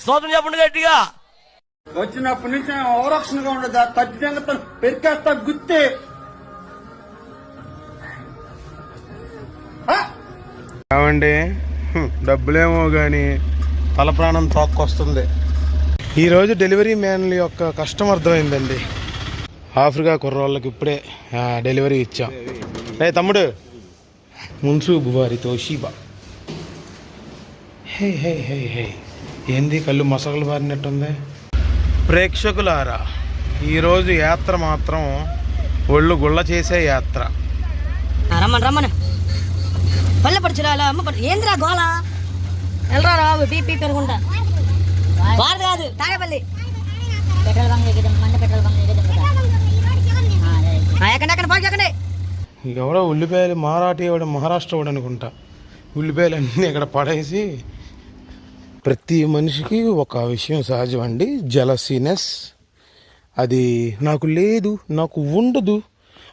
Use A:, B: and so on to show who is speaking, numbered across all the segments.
A: స్తోత్రం చెప్పండి గట్టిగా.
B: వచ్చినప్పటి నుంచి అవరక్షణగా ఉండదు, ఖచ్చితంగా పెరికేస్తా గుత్తే.
C: ఏమండి, డబ్బులేమో కానీ తల ప్రాణం తోక్కొస్తుంది. ఈరోజు డెలివరీ మ్యాన్ల యొక్క కష్టం అర్థమైందండి. ఆఫ్రికా కుర్రోళ్ళకి ఇప్పుడే డెలివరీ ఇచ్చాం. తమ్ముడు మున్సు బువారి తోషిబా. హే హే హే హే, ఏంది కళ్ళు మసకలు బారినట్టుంది. ప్రేక్షకులారా, ఈరోజు యాత్ర మాత్రం ఒళ్ళు గుళ్ళ చేసే యాత్ర.
D: రమ్మని రమ్మని పల్లె పడుచురాలా అమ్మ ఏంద్రా గోళ వెళ్ళరా రావు పీపీ పెరుగుంటా వాడు కాదు Tadepalli petrol bunk petrol bunk ఎక్కడ పోకండి.
C: ఎవడో ఉల్లిపాయలు మహారాష్ట్ర వాడు అనుకుంటా. ఉల్లిపాయలు అన్నీ ఇక్కడ పడేసి, ప్రతి మనిషికి ఒక విషయం సహజం అండి, జలసీనెస్. అది నాకు లేదు, నాకు ఉండదు,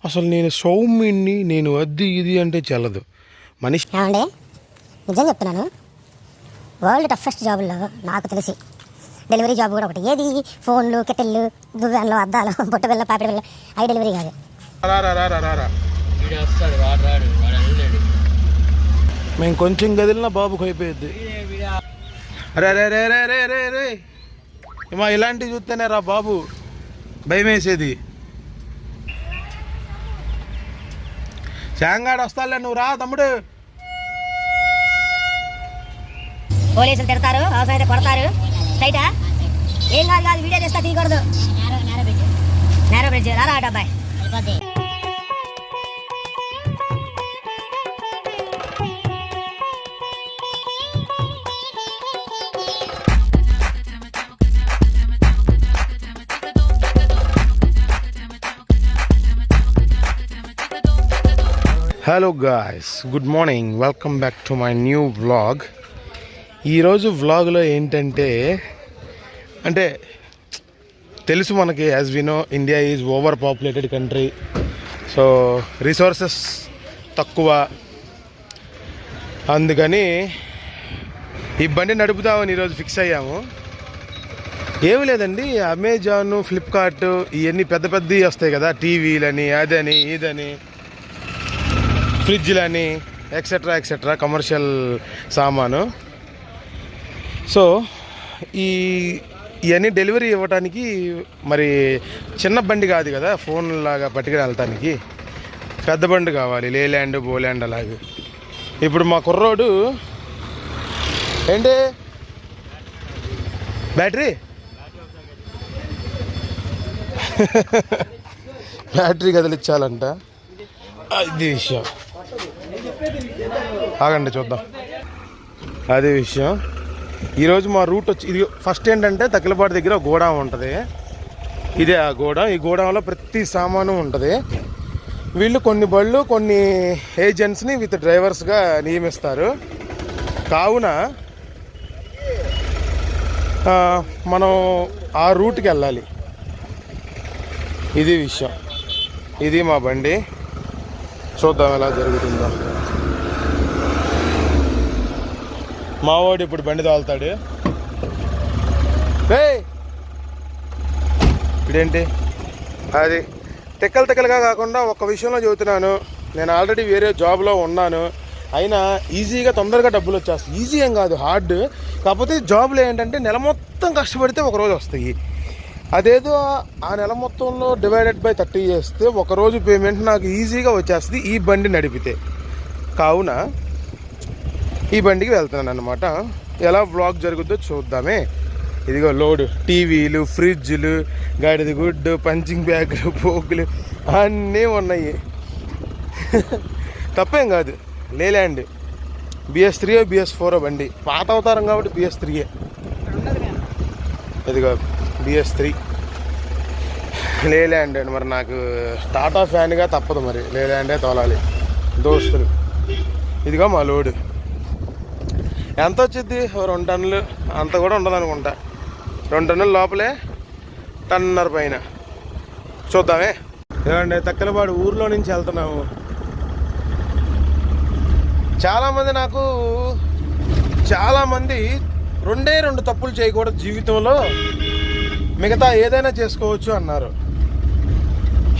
C: అసలు నేను సౌమ్యుణ్ణి, నేను అది ఇది అంటే చెల్లదు మనిషి.
E: ఏమండి, నిజం చెప్తున్నాను, వరల్డ్ టఫెస్ట్ జాబుల్లో నాకు తెలిసి డెలివరీ జాబ్ కూడా ఒకటి. ఏది ఫోన్లు, కెటిల్లు, దువ్వాన్లు, అద్దాలు, బొట్ట బిల్ల, పాపిడి బిల్ల, అవి డెలివరీ కాదు.
C: మేము కొంచెం గదిలినా బాబుకి అయిపోయింది. అరే రే రే రే రే రే రే ఏమా, ఇలాంటివి చూస్తేనే రా బాబు భయం వేసేది. శాంగాడు వస్తాలే, నువ్వు రా తమ్ముడు.
D: పోలీసులు తిడతారు, అవసరమైతే కొడతారు. స్ట్రైటా ఏం కాదు కాదు, వీడియో చేస్తా, తీయకూడదు. నేరో బ్రిడ్జ్ రారా అబ్బాయి.
C: Hello guys, good morning, welcome back to my new vlog. ఈరోజు వ్లాగ్లో ఏంటంటే, అంటే తెలుసు మనకి, as we know India is over populated country. So resources తక్కువ, అందుకని ఈ బండి నడుపుదామని ఈరోజు ఫిక్స్ అయ్యాము. ఏమి లేదండి, అమెజాన్, ఫ్లిప్కార్ట్ ఇవన్నీ పెద్ద పెద్దవి వస్తాయి కదా, టీవీలని, అదని ఇదని, ఫ్రిడ్జ్లని, ఎక్సెట్రా ఎక్సెట్రా కమర్షియల్ సామాను. సో ఇవన్నీ డెలివరీ ఇవ్వడానికి మరి చిన్న బండి కాదు కదా, ఫోన్ లాగా పట్టుకుని వెళ్తానికి పెద్ద బండి కావాలి, లేలాండ్ బోలాండ్ అలాగే. ఇప్పుడు మా కుర్రోడు ఏంటి బ్యాటరీ కదిలిచ్చాలంట. అది విషయం, ఆగండి చూద్దాం. అదే విషయం. ఈరోజు మా రూట్ వచ్చి ఇది ఫస్ట్ ఏంటంటే, తక్కిలపాటి దగ్గర గోడౌన్ ఉంటుంది. ఇదే ఆ గోడౌన్. ఈ గోడౌన్లో ప్రతి సామాను ఉంటుంది. వీళ్ళు కొన్ని బళ్ళు, కొన్ని ఏజెంట్స్ని విత్ డ్రైవర్స్గా నియమిస్తారు. కావున మనం ఆ రూట్కి వెళ్ళాలి. ఇది విషయం. ఇది మా బండి, చూద్దాం ఎలా జరుగుతుందో. మావాడు ఇప్పుడు బండి తోలుతాడు. ఇదేంటి అది తెక్కలుగా కాకుండా ఒక్క విషయంలో చెబుతున్నాను, నేను ఆల్రెడీ వేరే జాబ్లో ఉన్నాను, అయినా ఈజీగా తొందరగా డబ్బులు వచ్చేస్తాయి. ఈజీ ఏం కాదు, హార్డ్. కాకపోతే జాబ్లో ఏంటంటే నెల మొత్తం కష్టపడితే ఒకరోజు వస్తాయి. అదేదో ఆ నెల మొత్తంలో డివైడెడ్ బై 30 చేస్తే ఒకరోజు పేమెంట్ నాకు ఈజీగా వచ్చేస్తుంది ఈ బండి నడిపితే. కావున ఈ బండికి వెళ్తున్నాను అన్నమాట. ఎలా వ్లాగ్ జరుగుద్దో చూద్దామే. ఇదిగో లోడు, టీవీలు, ఫ్రిడ్జ్లు, గాడిద గుడ్డు, పంచింగ్ బ్యాగులు, పోగులు అన్నీ ఉన్నాయి. తప్పేం కాదు, లేలాండ్ BS3 BS4 బండి, పాత అవతారం కాబట్టి BS3. ఇదిగో BS3 లేలాండ్ అండి. మరి నాకు టాటా ఫ్యాన్గా తప్పదు, మరి లేలాండే తోలాలి దోస్తులు. ఇదిగో మా లోడు. ఎంత వచ్చింది? 2 టన్నులు అంత కూడా ఉండదు అనుకుంటా. 2 టన్నుల లోపలే, 1.5 టన్నుల పైన. చూద్దామే. ఏమండి, తక్కలపాడు ఊర్లో నుంచి వెళ్తున్నాము. చాలామంది రెండు తప్పులు చేయకూడదు జీవితంలో, మిగతా ఏదైనా చేసుకోవచ్చు అన్నారు.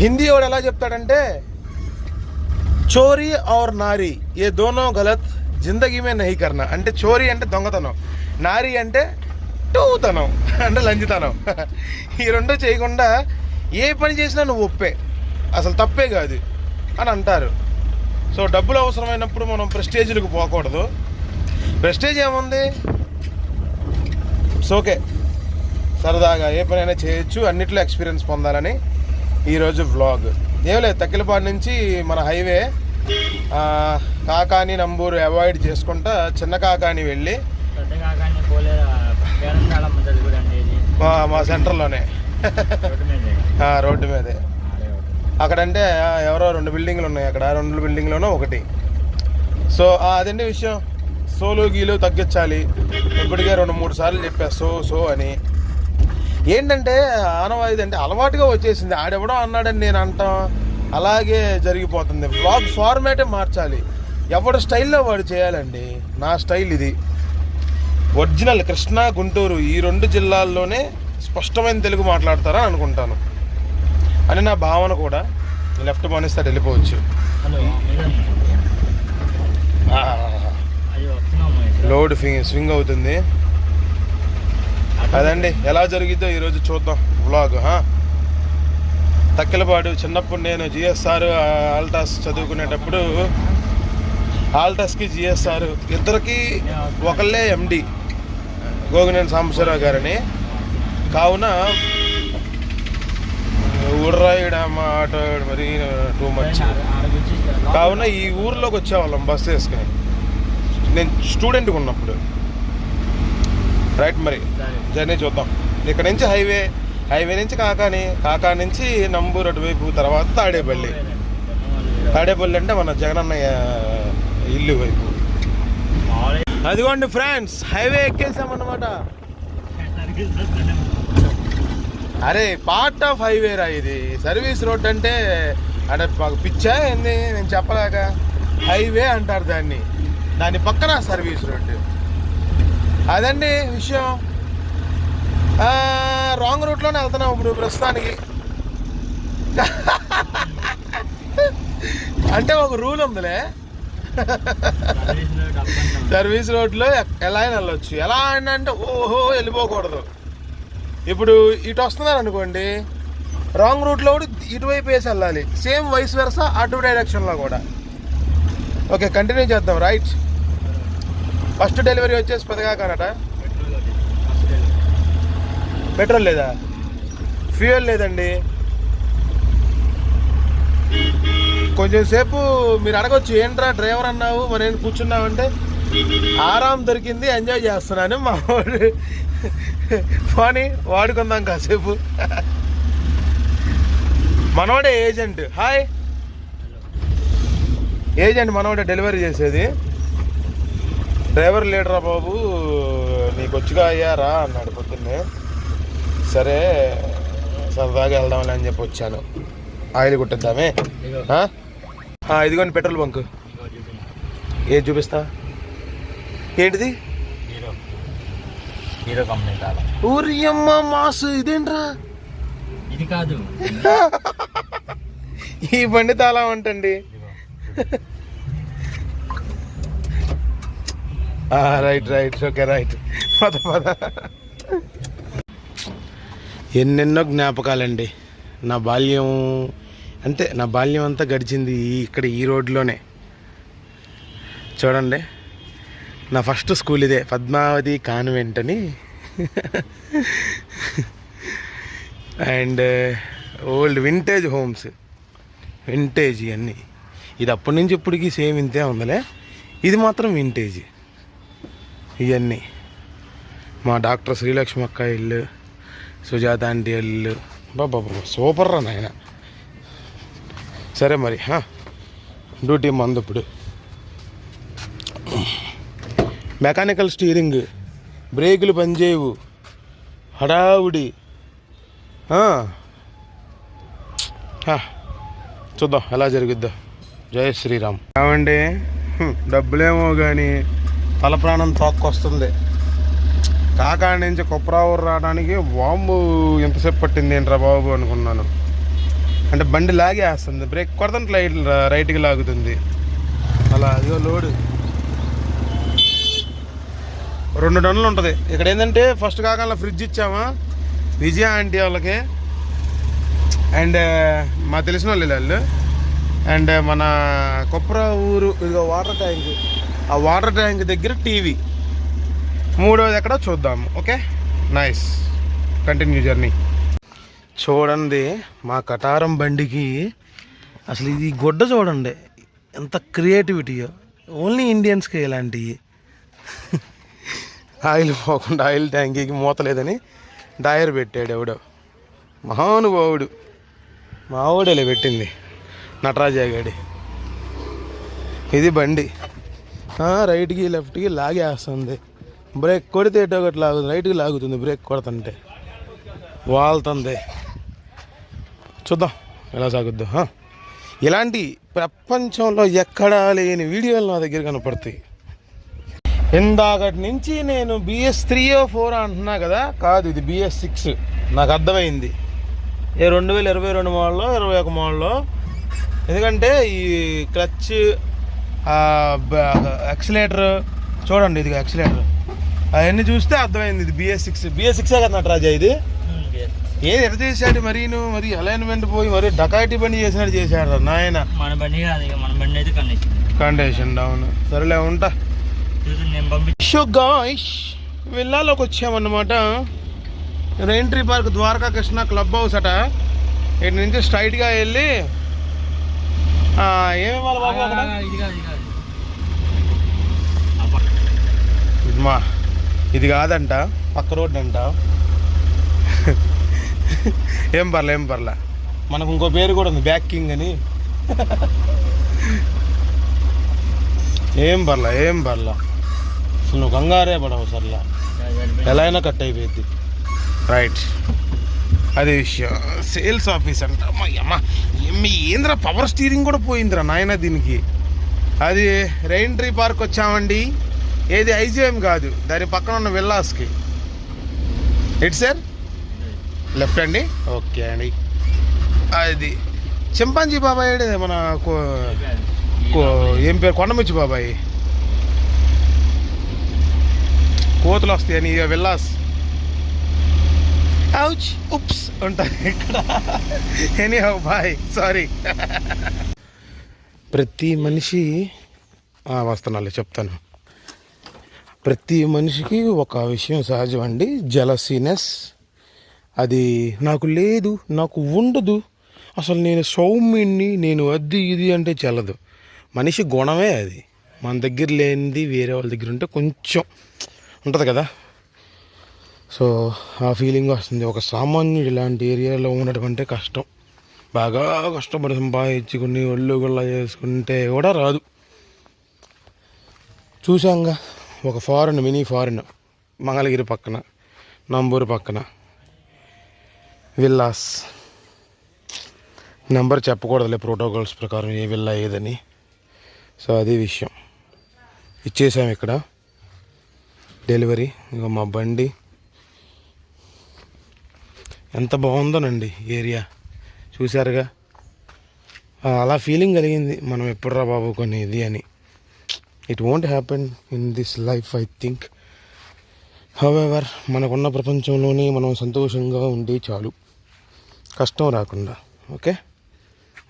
C: హిందీ వాడు ఎలా చెప్తాడంటే చోరీ ఔర్ నారీ ఏ దోనో గలత్ జిందగీ మే నహీ కర్నా. అంటే చోరీ అంటే దొంగతనం, నారీ అంటే టూతనం అంటే లంచితనం. ఈ రెండు చేయకుండా ఏ పని చేసినా నువ్వు ఒప్పే, అసలు తప్పే కాదు అని అంటారు. సో డబ్బులు అవసరమైనప్పుడు మనం ప్రెస్టేజ్లకు పోకూడదు. ప్రెస్టేజ్ ఏముంది, ఓకే సరదాగా ఏ పనైనా చేయొచ్చు, అన్నిట్లో ఎక్స్పీరియన్స్ పొందాలని ఈరోజు వ్లాగ్. ఏం లేదు, తక్కిలపాడు నుంచి మన హైవే కాకాని నంబూరు అవాయిడ్ చేసుకుంటా చిన్న కాకాని వెళ్ళి మా సెంటర్లోనే రోడ్డు మీదే. అక్కడంటే ఎవరో 2 బిల్డింగ్లు ఉన్నాయి, అక్కడ 2 బిల్డింగ్లోనూ ఒకటి. సో అదండి విషయం. సోలు గీలు తగ్గించాలి. ఇప్పటికే 2-3 సార్లు చెప్పా సో అని. ఏంటంటే ఆనవాయిది అంటే అలవాటుగా వచ్చేసింది. ఆడెవడో అన్నాడని నేను అంటాం, అలాగే జరిగిపోతుంది. వ్లాగ్ ఫార్మాటే మార్చాలి. ఎవరి స్టైల్లో వాడు చేయాలండి. నా స్టైల్ ఇది ఒరిజినల్. కృష్ణా గుంటూరు ఈ 2 జిల్లాల్లోనే స్పష్టమైన తెలుగు మాట్లాడతారా అనుకుంటాను అని నా భావన కూడా. లెఫ్ట్ మానేస్తే వెళ్ళిపోవచ్చు. లోడ్ స్వింగ్ అవుతుంది. అదండి ఎలా జరిగిద్దో ఈరోజు చూద్దాం వ్లాగ్. తక్కిలపాడు చిన్నప్పుడు నేను జిఎస్ఆర్ ఆల్టాస్ చదువుకునేటప్పుడు ఆల్టాస్కి జిఎస్ఆర్ ఇద్దరికి ఒకళ్ళే ఎండి గోగినేని సాంబశివరావు గారని. కావున ఊర్రాయడం ఆటో మరీ టూ మచ్. కావున ఈ ఊర్లోకి వచ్చేవాళ్ళం బస్సు వేసుకుని, నేను స్టూడెంట్గా ఉన్నప్పుడు. రైట్, మరి జర్నీ చూద్దాం. ఇక్కడ నుంచి హైవే నుంచి కాకాని నుంచి నంబూరు అటువైపు, తర్వాత తాడేపల్లి అంటే మన జగనన్నయ్య ఇల్లు వైపు. అదిగోండి ఫ్రెండ్స్, హైవే ఎక్కేసామన్నమాట. అరే పార్ట్ ఆఫ్ హైవే రా ఇది. సర్వీస్ రోడ్ అంటే మాకు పిచ్చా ఏంది, నేను చెప్పలేక. హైవే అంటారు దాన్ని, దాని పక్కన సర్వీస్ రోడ్డు. అదండి విషయం. రాంగ్ రూట్లోనే వెళ్తున్నాం ఇప్పుడు ప్రస్తుతానికి. అంటే ఒక రూల్ ఉందిలే, సర్వీస్ రోడ్లో ఎలా అయినా వెళ్ళొచ్చు. ఎలా అయినా అంటే ఓహో వెళ్ళిపోకూడదు. ఇప్పుడు ఇటు వస్తున్నారు అనుకోండి, రాంగ్ రూట్లో కూడా ఇటువైపు వేసి వెళ్ళాలి. సేమ్ వైస్ వెర్సా అటు డైరెక్షన్లో కూడా. ఓకే, కంటిన్యూ చేద్దాం. రైట్, ఫస్ట్ డెలివరీ వచ్చేసి పెద్దగాకనట. పెట్రోల్ లేదా, ఫ్యూయల్ లేదండి. కొంచెం సేపు మీరు అడగొచ్చు, ఏంట్రా డ్రైవర్ అన్నావు మరి నేను కూర్చున్నామంటే ఆరాం దొరికింది, ఎంజాయ్ చేస్తున్నాను. మా వాడు పోనీ వాడుకుందాం కాసేపు. మనవాడే ఏజెంట్. హాయ్ ఏజెంట్, మనవాడే డెలివరీ చేసేది. డ్రైవర్ లేడరా బాబు, నీకు వచ్చిగా అయ్యారా అన్నాడు పొద్దున్నే. సరే సరదాగా వెళ్దాంలే అని చెప్పి వచ్చాను. ఆయిల్ కొట్టిద్దామే. ఇదిగోండి పెట్రోల్ బంక్. ఏది చూపిస్తా, ఏంటిది?
A: హీరో కంపెనీ తాళం.
C: ఊరి అమ్మ మాసు, ఇదేంట్రా?
A: ఇది కాదు,
C: ఈ బండి తాళం అంటండి. Right okay right. పద. ఎన్నెన్నో జ్ఞాపకాలండి. నా బాల్యం అంతే, నా బాల్యం అంతా గడిచింది ఇక్కడ ఈ రోడ్లోనే. చూడండి, నా ఫస్ట్ స్కూల్ ఇదే, పద్మావతి కాన్వెంట్ అని. And old vintage homes, vintage ఇవన్నీ. ఇది అప్పటి నుంచి ఇప్పటికి సేమ్ ఇంతే ఉందిలే. ఇది మాత్రం వింటేజ్. ఇవన్నీ మా డాక్టర్ శ్రీలక్ష్మి అక్క ఇల్లు, సుజాత ఆంటీ ఇల్లు. బాబా సూపర్ రా నాయన. సరే మరి డ్యూటీ మందు. ఇప్పుడు మెకానికల్ స్టీరింగ్, బ్రేకులు పనిచేయవు, హడావుడి. చూద్దాం ఎలా జరుగుద్దో. జై శ్రీరామ్. ఏమండి, డబ్బులేమో కానీ తల ప్రాణం తోక్కొస్తుంది. కాకాడ నుంచి కొప్పరావూరు రావడానికి వాము ఎంతసేపు పట్టింది ఏంట్రా బాబు అనుకున్నాను. అంటే బండి లాగేస్తుంది, బ్రేక్ కొడతంటే రైట్కి లాగుతుంది. అలా అదిగో లోడు 2 టన్నులు ఉంటుంది. ఇక్కడ ఏంటంటే ఫస్ట్ కాకుండా ఫ్రిడ్జ్ ఇచ్చామా విజయ ఆంటీ వాళ్ళకి, అండ్ మా తెలిసిన వాళ్ళు, అండ్ మన కొప్పర ఊరు ఇదిగో వాటర్ ట్యాంక్, ఆ వాటర్ ట్యాంక్ దగ్గర టీవీ. 3వది ఎక్కడో చూద్దాము. Okay, nice, continue journey. చూడండి మా కటారం బండికి అసలు ఇది గుడ్డ చూడండి ఎంత క్రియేటివిటీయో. ఓన్లీ ఇండియన్స్కి ఇలాంటివి. ఆయిల్ పోకుండా ఆయిల్ ట్యాంకీకి మూతలేదని డయర్ పెట్టాడు ఎవడో మహానుభావుడు. మా ఊడేలే పెట్టింది నటరాజాగాడి. ఇది బండి రైట్కి లెఫ్ట్కి లాగేస్తుంది. బ్రేక్ కొడితే ఎటో ఒకటి లాగుతుంది, రైట్కి లాగుతుంది బ్రేక్ కొడుతుంటే, వాళ్తుంది. చూద్దాం ఎలా సాగుద్దు. ఇలాంటి ప్రపంచంలో ఎక్కడా లేని వీడియోలు నా దగ్గర కనపడతాయి. ఇందాకటి నుంచి నేను BS3 or 4 అంటున్నా కదా, కాదు ఇది BS6. నాకు అర్థమైంది 2022 మోడల్లో 21 మోడల్లో. ఎందుకంటే ఈ క్లచ్ యాక్సిలేటర్ చూడండి, ఇది యాక్సిలేటర్ అవన్నీ చూస్తే అర్థమైంది ఇది BS6 కదా నటరాజా. ఇది ఏది ఎట్లా చేశాడు మరి అలైన్మెంట్ పోయి మరి డకాయిటీ బండి చేసినట్టు చేశాడు నాయన.
A: మన బండి కాదు, మన బండి అయితే
C: కండిషన్ డౌన్. సరేలే ఉంటా. షో గాయ్స్, విల్లాలోకి వచ్చామన్నమాట. Raintree park Dwaraka Krishna club house అట. ఇటు నుంచి స్ట్రైట్గా వెళ్ళి ఏమివ్వాలి బాబు అక్కడ? ఇది కాదంట, పక్క రోడ్డు అంట. ఏం పర్లే మనకు ఇంకో పేరు కూడా ఉంది, బ్యాక్ కింగ్ అని. ఏం పర్లా అసలు నువ్వు కంగారే పడవు సర్లా, ఎలా అయినా కట్ అయిపోయింది. రైట్, అదే విషయం. సేల్స్ ఆఫీస్ అంట. అమ్మ ఏంద్రా పవర్ స్టీరింగ్ కూడా పోయిందిరా నాయన దీనికి. అది రెయిన్ట్రీ పార్క్ వచ్చామండి. ఏది IGM కాదు, దాని పక్కన ఉన్న విల్లాస్కి. ఇటు సార్ లెఫ్ట్ అండి. ఓకే అండి. అది చింపాంజీ బాబాయ్ మన ఏం పేరు, కొండముచ్చి బాబాయ్. కోతులు వస్తాయని విల్లాస్ అవుచ్ ఉప్స్ ఉంటాయి ఇక్కడ. Anyhow bye, sorry. ప్రతి మనిషి వస్తున్నాలే చెప్తాను. ప్రతి మనిషికి ఒక విషయం సహజం అండి, జలసీనెస్. అది నాకు లేదు, నాకు ఉండదు, అసలు నేను సౌమ్యుణ్ణి, నేను అది ఇది అంటే చెల్లదు. మనిషి గుణమే అది. మన దగ్గర లేనిది వేరే వాళ్ళ దగ్గర ఉంటే కొంచెం ఉంటుంది కదా. సో ఆ ఫీలింగ్ వస్తుంది. ఒక సామాన్యుడు ఇలాంటి ఏరియాలో ఉండటం కష్టం. బాగా కష్టపడి సంపాదించుకుని ఒళ్ళు గుళ్ళ చేసుకుంటే కూడా రాదు. చూసాంగా ఒక మినీ ఫారెన్ మంగళగిరి పక్కన, నంబూరు పక్కన విల్లాస్. నెంబర్ చెప్పకూడదులే ప్రోటోకాల్స్ ప్రకారం ఏ విల్లా ఏదని. సో అదే విషయం. ఇచ్చేసాం ఇక్కడ డెలివరీ. ఇక మా బండి ఎంత బాగుందోనండి ఏరియా, చూసారుగా. అలా ఫీలింగ్ కలిగింది, మనం ఎప్పుడురా బాబు కొనేది అని. It won't happen in this life I think. However మనకున్న ప్రపంచంలోనే మనం సంతోషంగా ఉండి చాలు, కష్టం రాకుండా. ఓకే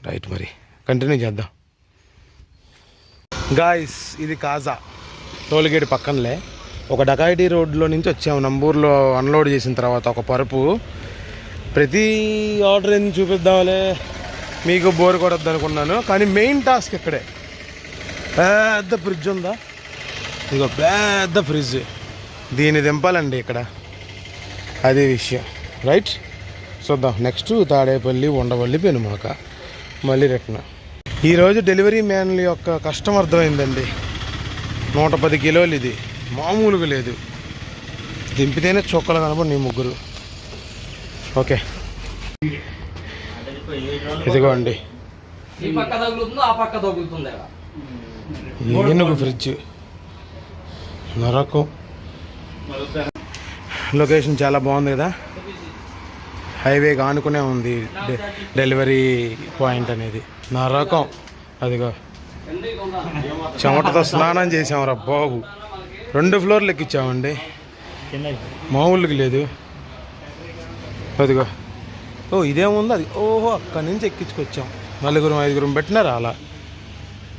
C: రైట్, మరి కంటిన్యూ చేద్దాం. గాయస్, ఇది కాజా టోల్గేట్ పక్కనలే. ఒక డకాయిటీ రోడ్లో నుంచి వచ్చాము. నంబూరులో అన్లోడ్ చేసిన తర్వాత ఒక పరుపు. ప్రతి ఆర్డర్ ఎందుకు చూపిద్దాంలే, మీకు బోర్ కొడద్దు అనుకున్నాను. కానీ మెయిన్ టాస్క్ ఇక్కడే. పెద్ద ఫ్రిడ్జ్ ఉందా, ఇదిగో పెద్ద ఫ్రిడ్జ్, దీన్ని దింపాలండి ఇక్కడ. అదే విషయం. రైట్, చూద్దాం. నెక్స్ట్ తాడేపల్లి, ఉండవల్లి, పెనుమాక, మళ్ళీ రిటర్న్. ఈరోజు డెలివరీ మ్యాన్ల యొక్క కష్టం అర్థమైందండి. 110 కిలోలు, ఇది మామూలుగా లేదు. దింపితేనే చొక్కలు కనపడి ముగ్గురు. ఓకే, ఇదిగోండి ఏనుగు ఫ్రిడ్జ్, నరకం. లొకేషన్ చాలా బాగుంది కదా, హైవేకి ఆనుకునే ఉంది డెలివరీ పాయింట్ అనేది. నా రకం అదిగో చెమటతో స్నానం చేసాంరా బాబు. 2 ఫ్లోర్లు ఎక్కించామండి, మామూలుగా లేదు. అదిగో ఓ ఇదేముంది అది, ఓహో అక్కడి నుంచి ఎక్కించుకొచ్చాం. 4-5 పెట్టినారా అలా.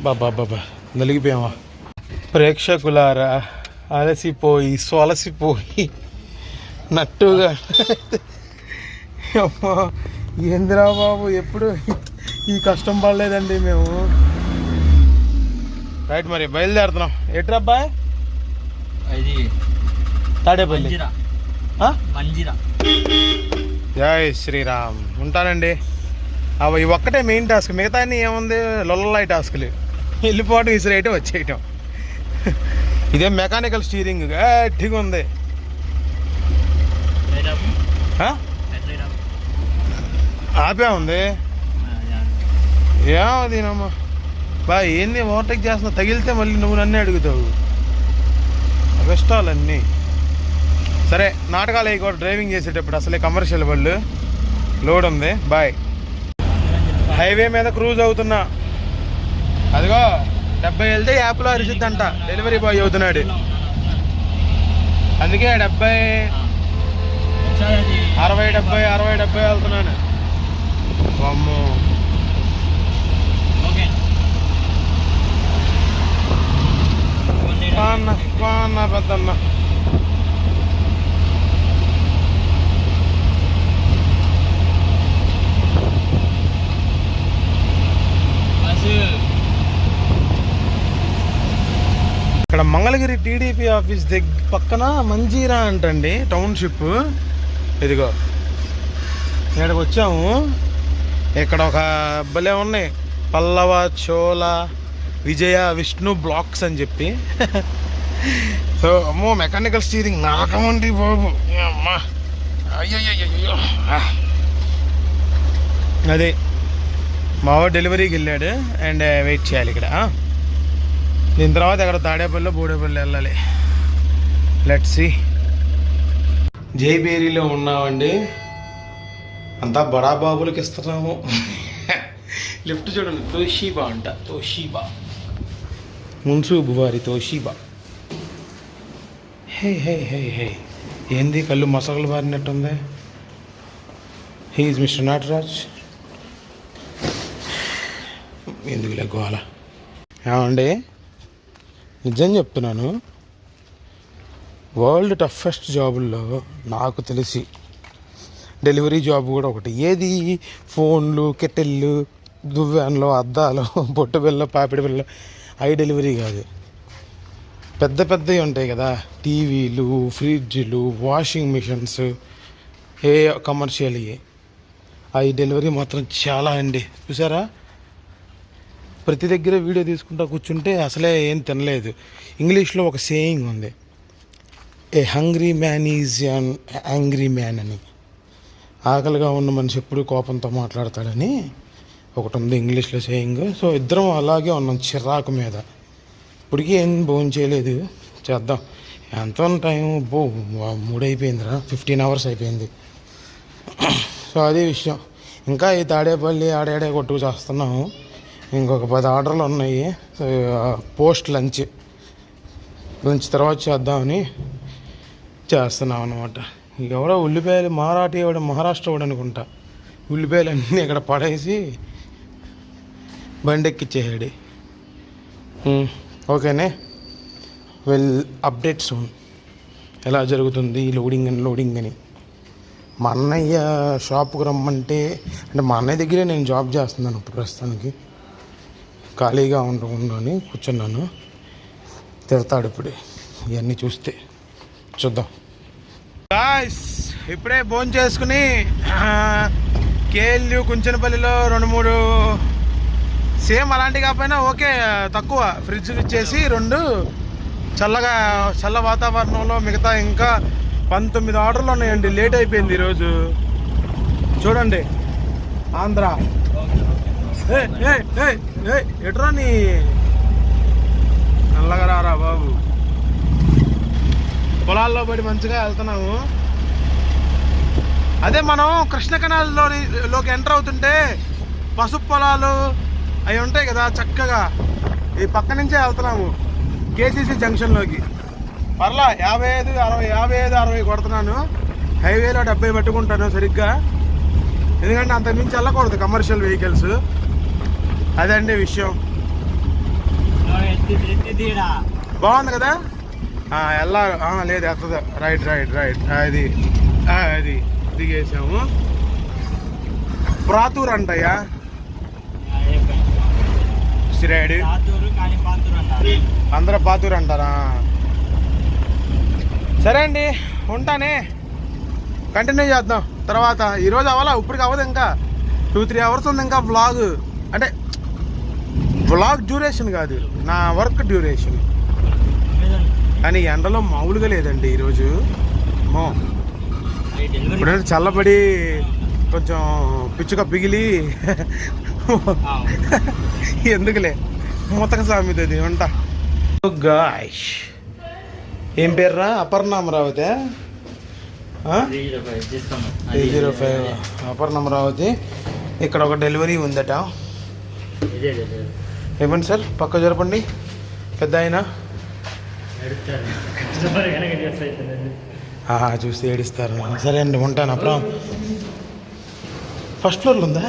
C: బాబా నలిగిపోయామా. ప్రేక్షకులారా, అలసిపోయి సొలసిపోయి నట్టుగా అమ్మా ఏందిరా బాబు, ఎప్పుడు ఈ కష్టం పడలేదండి మేము. రైట్ మరి బయలుదేరుతున్నాం. ఎట్రా అబ్బాయి?
A: ఇది
C: తాడేపల్లి.
A: మంజిరా.
C: జై శ్రీరామ్. ఉంటానండి. ఇవి ఒక్కటే మెయిన్ టాస్క్, మిగతా అన్నీ ఏముంది లొల్లలాయి టాస్క్లు. వెళ్ళిపోవడం, ఇసురేయటం, వచ్చేయటం. ఇదే మెకానికల్ స్టీరింగ్ గట్టిగా ఉంది. ఆపే ఉంది ఏమదీనమ్మా బా. ఏంది ఓవర్టేక్ చేస్తున్నావు? తగిలితే మళ్ళీ నువ్వు నన్నే అడుగుతావు. కష్టాలన్నీ. సరే నాటకాలు అవి కూడా డ్రైవింగ్ చేసేటప్పుడు అసలే కమర్షియల్ వాళ్ళు లోడ్ ఉంది. బాయ్. హైవే మీద క్రూజ్ అవుతున్నా. అదిగో 70 వెళ్తే యాప్లో అరిసిద్దంట, డెలివరీ బాయ్ అవుతున్నాడు. అందుకే 70, 60 వెళ్తున్నాను. అమ్మో బాగున్నా పెద్దన్న. ఇక్కడ మంగళగిరి టీడీపీ ఆఫీస్ పక్కన మంజీరా అంటండి టౌన్షిప్. ఇదిగో ఇక్కడికి వచ్చాము. ఇక్కడ ఒక భలే ఉన్నాయి, పల్లవ, చోళ, విజయ, విష్ణు బ్లాక్స్ అని చెప్పి. సో అమ్మో మెకానికల్ స్టీరింగ్ నాకమండి బాబు. అమ్మా అయ్యో అదే మావాడు డెలివరీకి వెళ్ళాడు అండ్ వెయిట్ చేయాలి ఇక్కడ. దీని తర్వాత ఎక్కడ తాడేపల్లి, బోడేపల్లి వెళ్ళాలి. Let's see. జైబేరీలో ఉన్నామండి. అంతా బడాబాబులకి ఇస్తున్నాము. లిఫ్ట్ చూడండి, తోషీబా అంట. తోషీబా మున్సూబు వారి తోషీబా. హే హే హే హే ఏంది కళ్ళు మసకలు బారినట్టుంది. He's mister Nataraj. ఎందుకులే గోల. ఏమండి నిజం చెప్తున్నాను, వరల్డ్ టఫెస్ట్ జాబుల్లో నాకు తెలిసి డెలివరీ జాబ్ కూడా ఒకటి. ఏది ఫోన్లు, కెటిళ్ళు, దువ్వాన్లు, అద్దాలు, పొట్టు బిల్ల, పాపిడి బిల్ల, అవి డెలివరీ కాదు. పెద్ద పెద్దవి ఉంటాయి కదా, టీవీలు, ఫ్రిడ్జ్లు, వాషింగ్ మిషన్స్, ఏ కమర్షియల్ అవి డెలివరీ మాత్రం చాలా అండి. చూసారా, ప్రతి దగ్గర వీడియో తీసుకుంటా కూర్చుంటే అసలే ఏం తినలేదు. ఇంగ్లీష్లో ఒక సేయింగ్ ఉంది, a hungry man is an angry man అని. ఆకలిగా ఉన్న మనిషి ఎప్పుడు కోపంతో మాట్లాడతాడని ఒకటి ఉంది ఇంగ్లీష్లో సేయింగ్. సో ఇద్దరం అలాగే ఉన్నాం, చిరాకు మీద. ఇప్పటికీ ఏం భోజనం చేయలేదు, చేద్దాం. ఎంత టైం 3 అయిపోయిందిరా, 15 hours అయిపోయింది. సో అదే విషయం. ఇంకా ఈ తాడేపల్లి ఆడాడే కొట్టుకు చేస్తున్నాము. ఇంకొక 10 ఆర్డర్లు ఉన్నాయి. సో పోస్ట్ లంచ్ తర్వాత చేద్దామని చేస్తున్నాం అన్నమాట. ఎవడో ఉల్లిపాయలు మహారాష్ట్ర వాడు అనుకుంటా, ఉల్లిపాయలు అన్నీ ఇక్కడ పడేసి బండెక్కిచ్చేసాడు. ఓకేనే, వెల్ అప్డేట్ సూన్ ఎలా జరుగుతుంది లోడింగ్ అని. మా అన్నయ్య షాప్కి రమ్మంటే, అంటే మా అన్నయ్య దగ్గరే నేను జాబ్ చేస్తున్నాను ఇప్పుడు ప్రస్తుతానికి. ఖాళీగా ఉండని కూర్చున్నాను. తిడతాడు ఇప్పుడు ఇవన్నీ చూస్తే. చూద్దాం. ఇప్పుడే భోజనం చేసుకుని కేఎల్యు కుంచెనపల్లిలో 2-3 సేమ్ అలాంటి కాకపోయినా ఓకే తక్కువ ఫ్రిడ్జ్ ఇచ్చేసి 2 చల్ల వాతావరణంలో మిగతా ఇంకా 19 ఆర్డర్లు ఉన్నాయండి. లేట్ అయిపోయింది ఈరోజు. చూడండి ఆంధ్ర. ఎట్రా నీ నల్లగా రారా బాబు. పొలాల్లో పడి మంచిగా వెళ్తున్నాము. అదే మనం కృష్ణ కెనాల్లోకి ఎంటర్ అవుతుంటే పసుపు పొలాలు అవి ఉంటాయి కదా, చక్కగా ఈ పక్క నుంచే వెళ్తున్నాము కేసీసీ జంక్షన్లోకి. పర్లా 55, 60, 55, 60 కొడుతున్నాను. హైవేలో 70 పట్టుకుంటాను సరిగ్గా, ఎందుకంటే అంత మించి వెళ్ళకూడదు కమర్షియల్ వెహికల్స్. అదండి విషయం. బాగుంది కదా. వెళ్ళాలి. లేదు ఎత్తదు. Right right right. అది దిగేసాము. ప్రాతూర్ అంటయ్యా సిరాడు. అందరూ పాతూరు అంటారా? సరే అండి, ఉంటానే. కంటిన్యూ చేద్దాం తర్వాత. ఈరోజు అవ్వాలా, ఇప్పటికి అవ్వదు, ఇంకా 2-3 అవర్స్ ఉంది ఇంకా వ్లాగ్. అంటే వ్లాగ్ డ్యూరేషన్ కాదు, నా వర్క్ డ్యూరేషన్. కానీ ఎండలో మామూలుగా లేదండి ఈరోజు. ఇప్పుడంటే చల్లబడి కొంచెం పిచ్చుక పిగిలి ఎందుకులే మూతక సామెతది ఉంటా. గాష్ ఏం పేర్రా? అపర్ణ అమరావతి. 305 అపర్ణ అమరావతి. ఇక్కడ ఒక డెలివరీ ఉందట. ఏమండి సార్, పక్క జరపండి. పెద్ద ఆయన చూస్తే ఏడిస్తారు. సరే అండి, ఉంటాను. అప్పుడు ఫస్ట్ ఫ్లోర్లో ఉందా?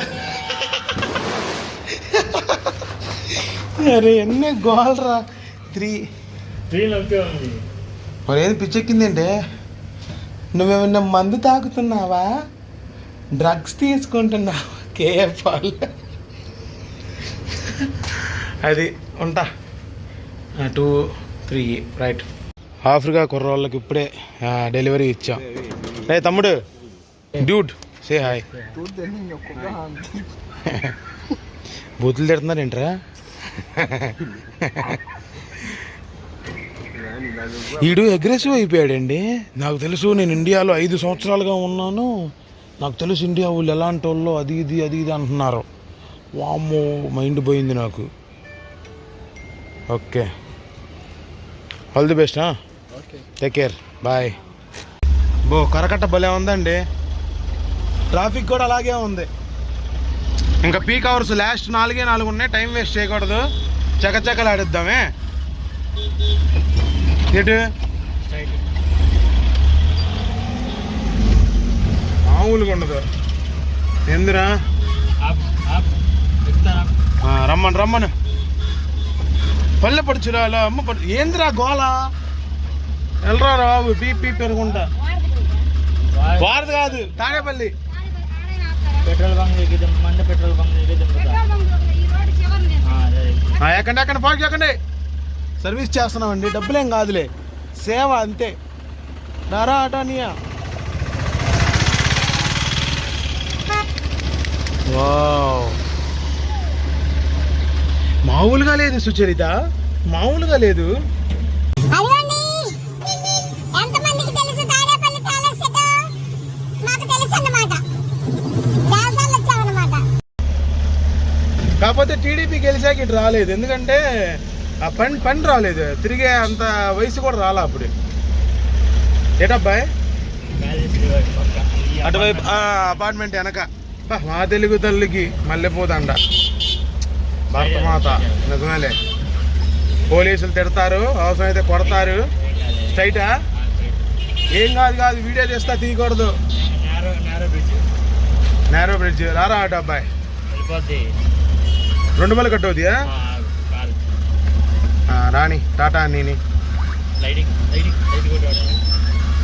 C: అరే ఎన్ని గోల్రా. 3 మరి ఏది పిచ్చెక్కిందంటే, నువ్వేమన్నా మందు తాగుతున్నావా, డ్రగ్స్ తీసుకుంటున్నావా? కేఎఫ్ అది. ఉంటా. 2, 3 రైట్. ఆఫ్రికా కుర్రోళ్ళకి ఇప్పుడే డెలివరీ ఇచ్చాం. రే తమ్ముడు, డ్యూడ్ సే హాయ్. బూతులు తిడుతున్నారు ఏంట్రా? ఈడు అగ్రెసివ్ అయిపోయాడండి. నాకు తెలుసు, నేను ఇండియాలో 5 సంవత్సరాలుగా ఉన్నాను, నాకు తెలుసు ఇండియా వాళ్ళు ఎలాంటి వాళ్ళు, అది ఇది అంటున్నారు. వామ్మో, మైండ్ పోయింది నాకు. Okay, all the best. Take care, bye. కరకట్ట భలే ఉందండి. ట్రాఫిక్ కూడా అలాగే ఉంది. ఇంకా పీక్ అవర్స్ లాస్ట్ 4 ఉన్నాయి. టైం వేస్ట్ చేయకూడదు, చకచకలాడిద్దామే. ఎటు మామూలుగా ఉండదు. ఎందురా రమ్మను పల్లె పడుచురాలు అమ్మ పడు. ఏందిరా గోళ? వెళ్ళరా బాబు, పీపీ పెరుగుంటా. వారది కాదు, Tadepalli.
A: Petrol bunk petrol bunk
C: ఎక్కండి పార్క్ చేయకండి. సర్వీస్ చేస్తున్నామండి, డబ్బులేం కాదులే, సేవ అంతే. నారా అటానియా. వావ్, మామూలుగా లేదు సుచరిత, మామూలుగా లేదు. కాకపోతే టీడీపీ గెలిచాక ఇటు రాలేదు, ఎందుకంటే ఆ పని రాలేదు, తిరిగే అంత వయసు కూడా రాలా అప్పుడు. ఏటబ్బాయ్ అటువైపు అపార్ట్మెంట్ వెనక మా తెలుగు తల్లికి మల్లెపోదండ భర్తమాత. నిజమేలే, పోలీసులు తిడతారు, అవసరమైతే కొడతారు. స్ట్రైటా? ఏం కాదు, వీడియో చేస్తా, తీయకూడదు. Narrow bridge. రారా అటు అబ్బాయి, 2 మళ్ళీ కట్ అవుతాయా? రాణి టాటా నీని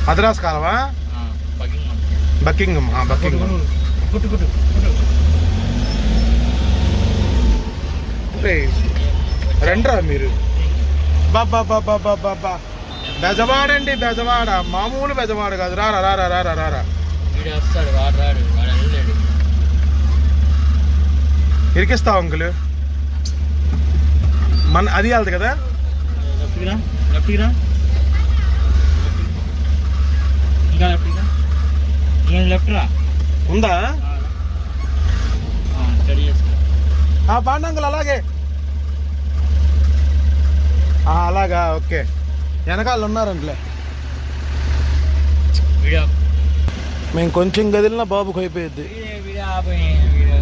C: మద్రాస్ కాలవా? బకింగం. రండ్రా మీరు. బాబా బెజవాడండి, బెజవాడ, మామూలు బెజవాడ కాదు. రారా ఇరికిస్తావు అంకుల్. మన అది వెళ్తుంది కదా. ఉందా? బాండి అంకుల్, అలాగే. అలాగా, ఓకే. వెనకాల ఉన్నారంటలే. మేము కొంచెం కదిలినా బాబుకు అయిపోయింది.
A: వీడియో ఆపే వీడియో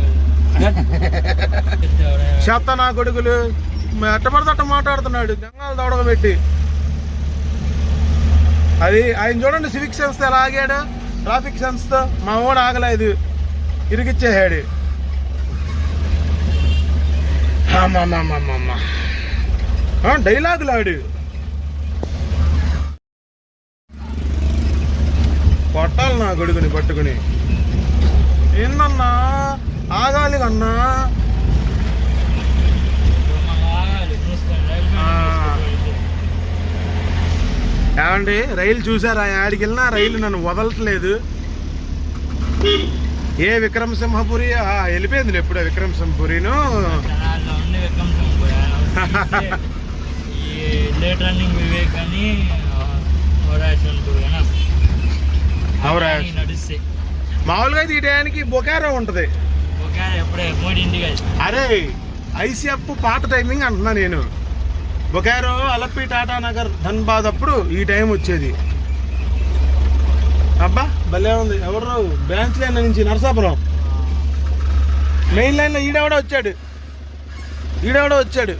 C: చెత్త నా కొడుకులు ఎట్టబడితే అట్ట మాట్లాడుతున్నాడు గంగాలు దొడగబెట్టి. అది ఆయన చూడండి, సివిక్ సెన్స్ ఎలా ఆగాడు, ట్రాఫిక్ సెన్స్తో. మా వాడు ఆగలేదు, ఇరిగిచ్చేసాడు. డైలాగులాడు. కొట్టాలి నా కొడుకుని పట్టుకుని. ఏందన్నా ఆగాలి కన్నా. ఏమండి రైలు చూసారా? ఆడికి వెళ్ళినా రైలు నన్ను వదలట్లేదు. ఏ విక్రమసింహపురి వెళ్ళిపోయింది ఎప్పుడో. విక్రమసింహపురిను
A: లేట్ రన్నింగ్ వివేక్ అని నడిస్తే
C: మామూలుగా అయితే ఈ టయానికి బొకారో ఉంటది. అరే ఐసీఎఫ్ పాత టైమింగ్ అంటున్నా నేను. బొకారో అలప్పి టాటా నగర్ ధన్బాద్ అప్పుడు ఈ టైం వచ్చేది. అబ్బా భలే ఉంది. ఎవరు బ్రాంచ్ లైన్ నుంచి నరసాపురం మెయిన్ లైన్లో ఈడెవడో వచ్చాడు.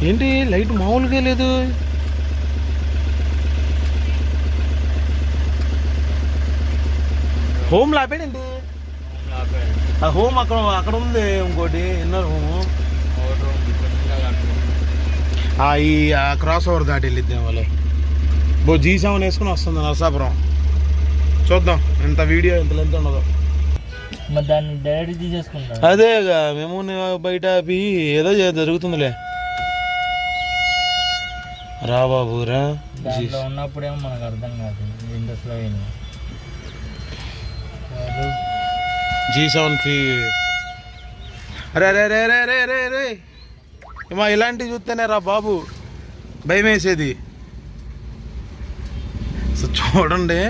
C: ఏంటి లైట్ మామూలుగా లేదు. హోమ్ లాపేడండి. ఆ హోమ్ అక్కడ ఉంది ఇంకోటి ఇన్నర్ హోము. ఈ క్రాస్ ఓవర్ దాటి వెళ్ళిద్దాం వాళ్ళు. G7 వేసుకుని వస్తుంది నరసాపురం. చూద్దాం ఎంత వీడియో ఎంత లెంత్ ఉండదు.
A: దాన్ని డైరెక్ట్ తీసేసుకుంటాం.
C: అదేగా మేము బయట ఏదో జరుగుతుందిలే. రా బాబురా
A: ఉన్నప్పుడేమో మనకు అర్థం కాదు ఇండస్లో
C: G7 ఫీ. అరే రే రే రే రే రే రే మా ఇలాంటివి చూస్తేనే రా బాబు భయం వేసేది. సో చూడండి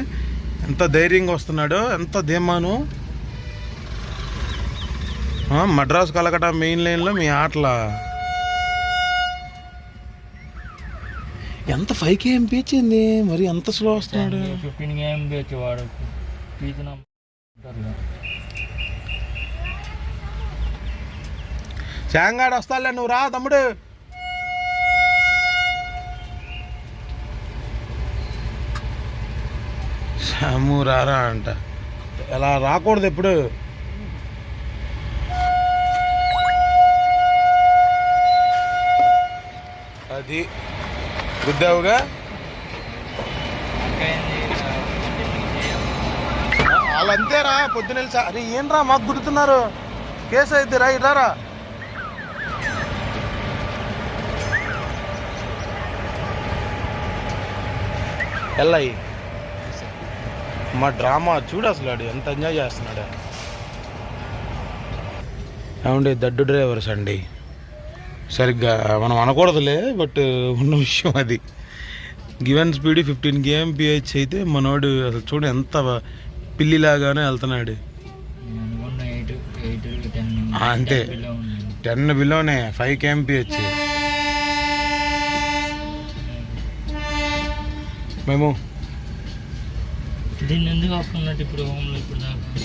C: ఎంత ధైర్యంగా వస్తున్నాడో, ఎంత ధీమాను. మద్రాసు కలకట మెయిన్ లైన్లో మీ ఆటల ఎంత 5 kmph వచ్చింది మరి, ఎంత స్లో వస్తున్నాడు.
A: 15 kmph వాడు
C: శాంగాడు వస్తాలే, నువ్వు రా తమ్ముడు. శాము రారా అంట. ఎలా రాకూడదు ఎప్పుడు. అది గుద్దావుగా. వాళ్ళంతేరా పొద్దున. అరే ఏంట్రా మాకు గుర్తున్నారు, కేసు అయితే రా ఇలారా. ఎల్లయి మా డ్రామా చూడు అసలు, ఆడు ఎంత ఎంజాయ్ చేస్తున్నాడు. ఏమండి దడ్డు డ్రైవర్స్ అండి. సరిగ్గా మనం అనకూడదులే, బట్ ఉన్న విషయం అది. గివెన్ స్పీడ్ 15 kmph అయితే మనోడు అసలు చూడు ఎంత పిల్లిలాగానే వెళ్తున్నాడు. అంతే 10 బిలోనే 5 kmph. మేము
A: దీన్ని ఎందుకు ఆపుకున్నట్టు ఇప్పుడు హోమ్లో ఇప్పుడు దాకా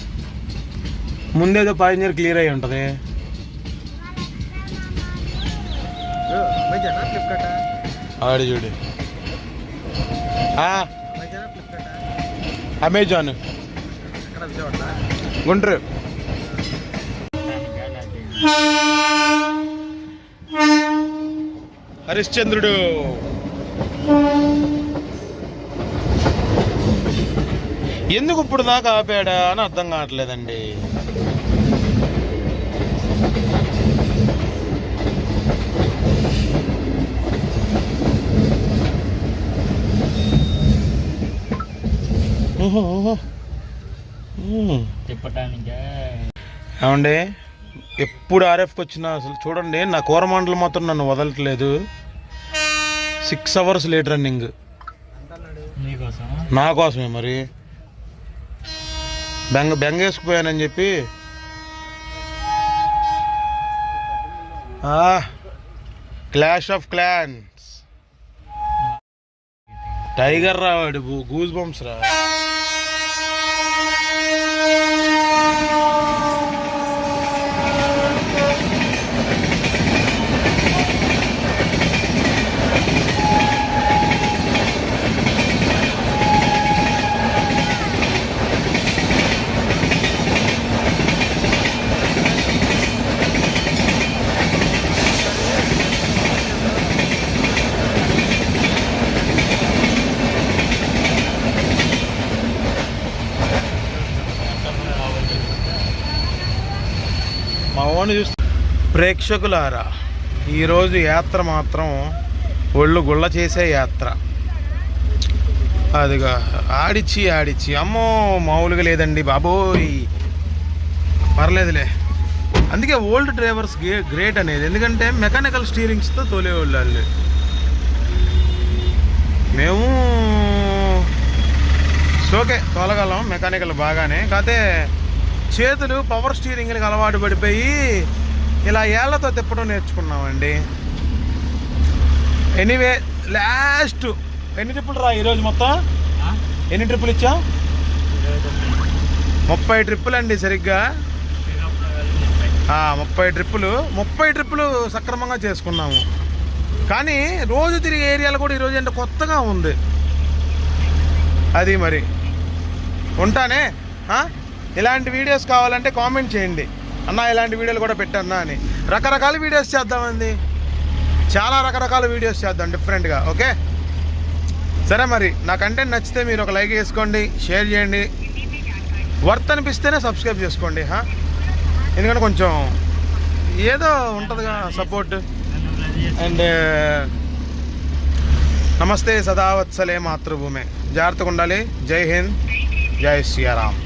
C: ముందేదో పాయింజర్ క్లియర్ అయి ఉంటుంది. ఆడు చూడు అమెజాన్ గుంటూరు. హరిశ్చంద్రుడు ఎందుకు ఇప్పుడు దాకా ఆపాడా అని అర్థం కావట్లేదండి.
A: తిప్పటానికే
C: ఏమండి ఎప్పుడు ఆర్ఎఫ్కి వచ్చినా అసలు చూడండి నా కోరమండలం మాత్రం నన్ను వదలట్లేదు. 6 hours లేట్ రన్నింగ్ నా కోసమే. మరి బెంగేసుకుపోయానని చెప్పి క్లాష్ ఆఫ్ క్లాన్స్ టైగర్ రావాడు, గూస్ బంప్స్ రా. మా ఓని చూస్తే ప్రేక్షకులారా, ఈరోజు యాత్ర మాత్రం ఒళ్ళు గుళ్ళ చేసే యాత్ర. అదిగా ఆడిచ్చి అమ్మో మామూలుగా లేదండి బాబోయ్. పర్లేదులే, అందుకే ఓల్డ్ డ్రైవర్స్ గ్రేట్ అనేది. ఎందుకంటే మెకానికల్ స్టీరింగ్స్తో తోలేవాళ్ళు వాళ్ళు. మేము సోకే తోలగలం మెకానికల్ బాగానే, కాకపోతే చేతులు పవర్ స్టీరింగ్కి అలవాటు పడిపోయి ఇలా ఏళ్లతో తిప్పడం నేర్చుకున్నామండి. ఎనీవే, లాస్ట్ ఎన్ని ట్రిప్పులు రా ఈరోజు? మొత్తం ఎన్ని ట్రిప్పులు ఇచ్చావు? 30 ట్రిప్పులు అండి. సరిగ్గా 30 ట్రిప్పులు సక్రమంగా చేసుకున్నాము. కానీ రోజు తిరిగే ఏరియాలు కూడా ఈరోజు అంటే కొత్తగా ఉంది. అది మరి ఉంటానే. ఇలాంటి వీడియోస్ కావాలంటే కామెంట్ చేయండి, అన్న ఇలాంటి వీడియోలు కూడా పెట్టన్నా అని. రకరకాల వీడియోస్ చేద్దామండి, చాలా రకరకాల వీడియోస్ చేద్దాం డిఫరెంట్గా. ఓకే సరే, మరి నా కంటెంట్ నచ్చితే మీరు ఒక లైక్ వేసుకోండి, షేర్ చేయండి, వర్త్ అనిపిస్తేనే సబ్స్క్రైబ్ చేసుకోండి. ఎందుకంటే కొంచెం ఏదో ఉంటుందిగా సపోర్ట్. అండ్ నమస్తే సదావత్సలే మాతృభూమే. జాగ్రత్తగా ఉండాలి. జై హింద్, జై శ్రీరామ్.